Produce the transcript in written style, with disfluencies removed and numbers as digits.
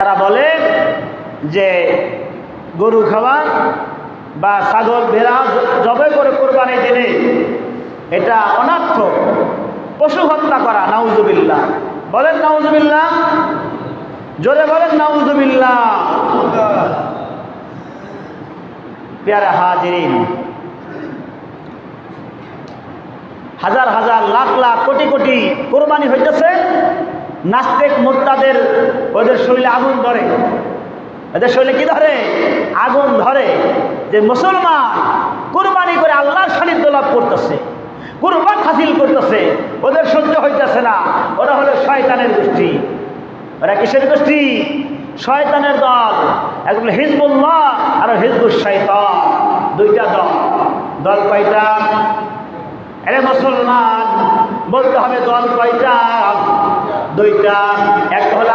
তারা বলে যে গরু খাওয়া বা ছাগল ভেড়া জবাই করে কোরবানি দিলে এটা অনর্থক, পশু হত্যা করা। নাউজুবিল্লাহ, বলেন নাউজুবিল্লাহ, জোরে বলেন নাউজুবিল্লাহ। প্যারা হাজিরিন, হাজার হাজার লাখ লাখ কোটি কোটি কোরবানি হইতেছে, নাস্তিক মুরতাদের ওদের শরীরে আগুন ধরে, এদের শরীরে কি ধরে? আগুন ধরে। যে মুসলমান কুরবানি করে আল্লাহর সান্নিধ্য লাভ করতেছে, কুরবান হাসিল করতেছে, ওদের সহ্য হইতেছে না। ওরা হলো শয়তানের গোষ্ঠী। ওরা কিসের গোষ্ঠী? শয়তানের দল। একগুলো হিজবুল্লাহ আর হিজবুল শয়তান, দুইটা দল। দল কয়টা? আরে মুসলমান বলতে হবে দল কয়টা? দুইটা। একটা হলো